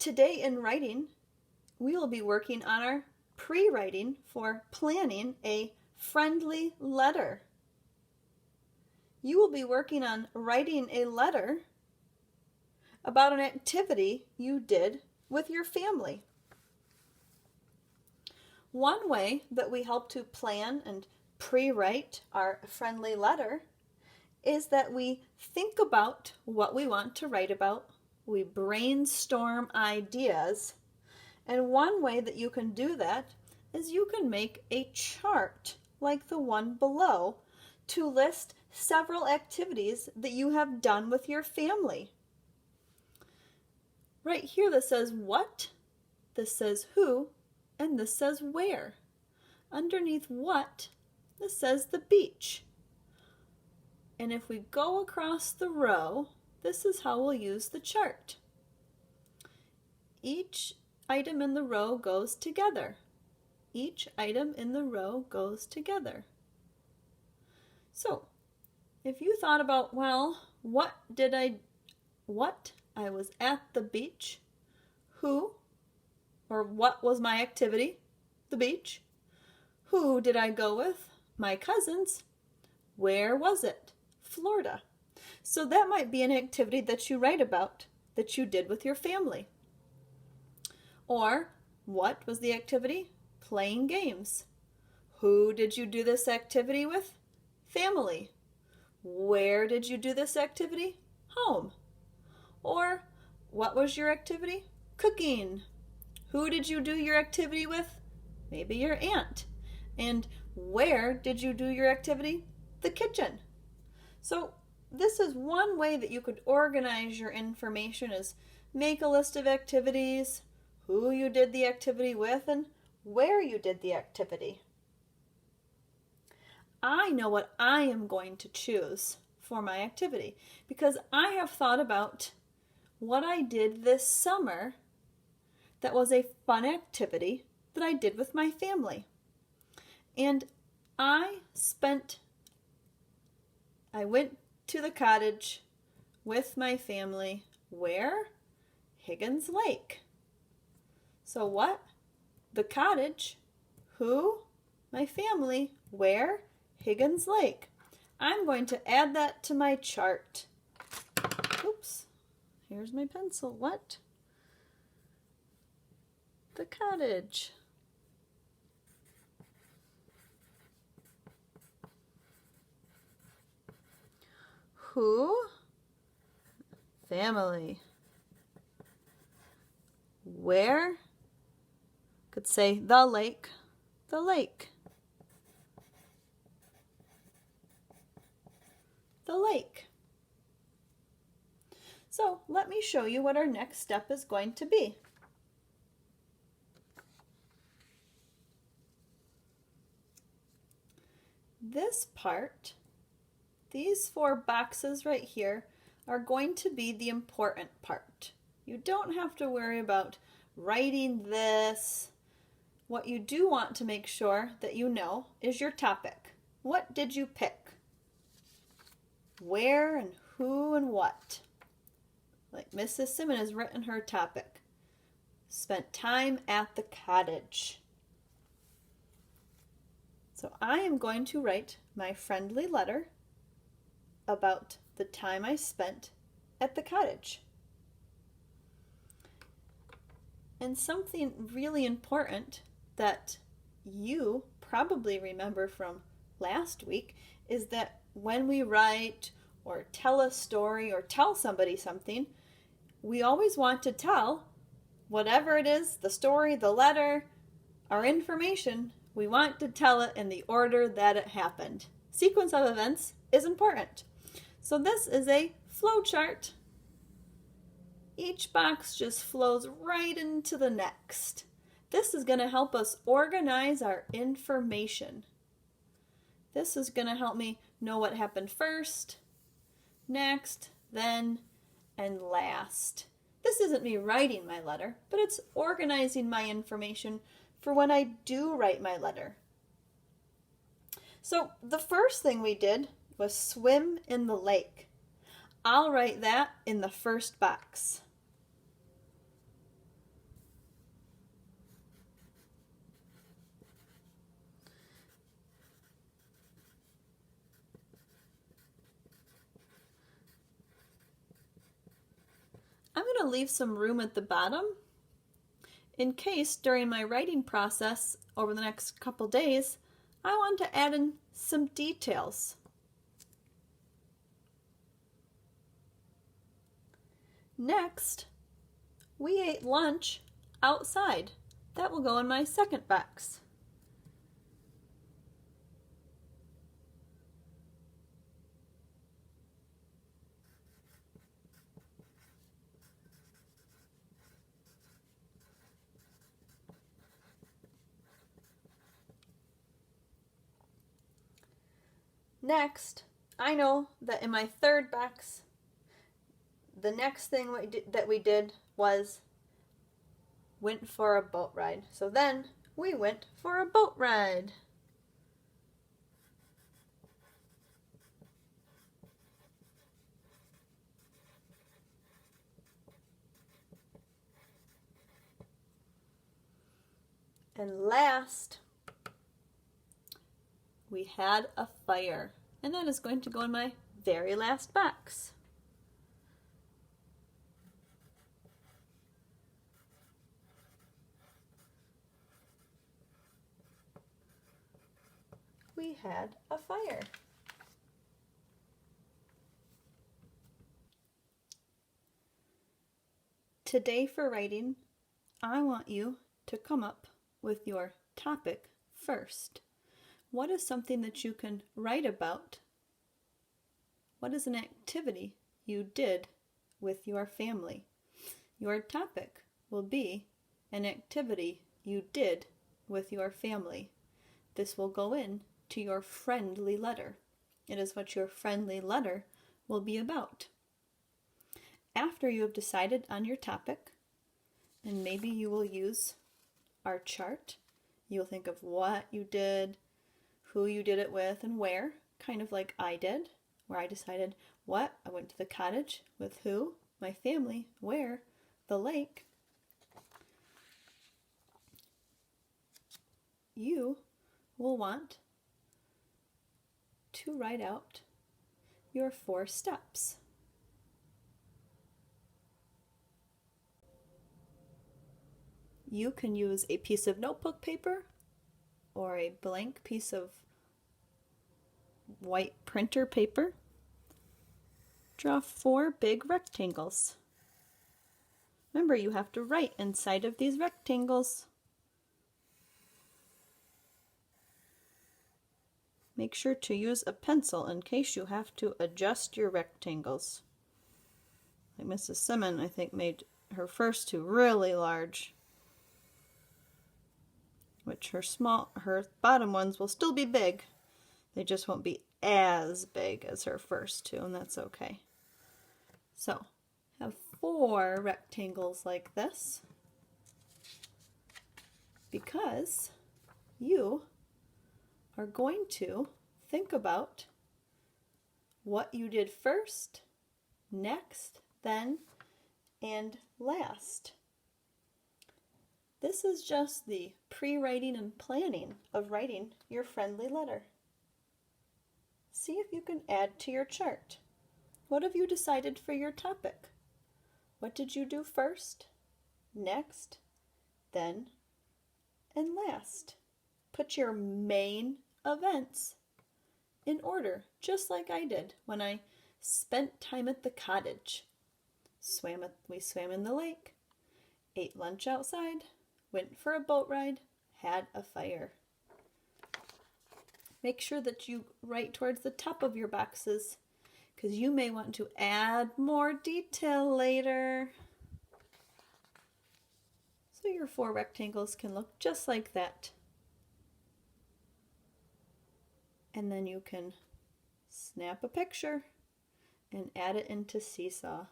Today in writing, we will be working on our pre-writing for planning a friendly letter. You will be working on writing a letter about an activity you did with your family. One way that we help to plan and pre-write our friendly letter is that we think about what we want to write about. We brainstorm ideas. And one way that you can do that is you can make a chart like the one below to list several activities that you have done with your family. Right here this says what, this says who, and this says where. Underneath what, this says the beach. And if we go across the row, this is how we'll use the chart. Each item in the row goes together. Each item in the row goes together. So, if you thought about, well, I was at the beach, who, or what was my activity? The beach. Who did I go with? My cousins. Where was it? Florida. So that might be an activity that you write about that you did with your family. Or, what was the activity? Playing games. Who did you do this activity with? Family. Where did you do this activity? Home. Or, what was your activity? Cooking. Who did you do your activity with? Maybe your aunt. And where did you do your activity? The kitchen. So this is one way that you could organize your information, is make a list of activities, who you did the activity with, and where you did the activity. I know what I am going to choose for my activity because I have thought about what I did this summer that was a fun activity that I did with my family. And I went to the cottage with my family. Where? Higgins Lake. So what? The cottage. Who? My family. Where? Higgins Lake. I'm going to add that to my chart. Oops. Here's my pencil. What? The cottage. Who? Family. Where? Could say the lake. The lake. The lake. So let me show you what our next step is going to be. This part, these 4 boxes right here, are going to be the important part. You don't have to worry about writing this. What you do want to make sure that you know is your topic. What did you pick? Where and who and what? Like Mrs. Simmons has written her topic. Spent time at the cottage. So I am going to write my friendly letter about the time I spent at the cottage. And something really important that you probably remember from last week is that when we write or tell a story or tell somebody something, we always want to tell whatever it is, the story, the letter, our information, we want to tell it in the order that it happened. Sequence of events is important. So this is a flow chart. Each box just flows right into the next. This is going to help us organize our information. This is going to help me know what happened first, next, then, and last. This isn't me writing my letter, but it's organizing my information for when I do write my letter. So the first thing we did was swim in the lake. I'll write that in the first box. I'm going to leave some room at the bottom in case during my writing process over the next couple days, I want to add in some details. Next, we ate lunch outside. That will go in my second box. Next, I know that in my third box, the next thing that we did was went for a boat ride. So then we went for a boat ride. And last, we had a fire. And that is going to go in my very last box. We had a fire. Today for writing, I want you to come up with your topic first. What is something that you can write about? What is an activity you did with your family? Your topic will be an activity you did with your family. This will go in to your friendly letter. It is what your friendly letter will be about. After you have decided on your topic, and maybe you will use our chart, you'll think of what you did, who you did it with, and where, kind of like I did, where I decided what, I went to the cottage, with who, my family, where, the lake. You will want to write out your 4 steps. You can use a piece of notebook paper or a blank piece of white printer paper. Draw 4 big rectangles. Remember, you have to write inside of these rectangles. Make sure to use a pencil in case you have to adjust your rectangles. Like Mrs. Simmons, I think, made her first 2 really large, which her bottom ones will still be big. They just won't be as big as her first 2, and that's okay. So, have 4 rectangles like this because you are going to think about what you did first, next, then, and last. This is just the pre-writing and planning of writing your friendly letter. See if you can add to your chart. What have you decided for your topic? What did you do first, next, then, and last? Put your main events in order, just like I did when I spent time at the cottage. We swam in the lake, ate lunch outside, went for a boat ride, had a fire. Make sure that you write towards the top of your boxes because you may want to add more detail later. So your 4 rectangles can look just like that. And then you can snap a picture and add it into Seesaw.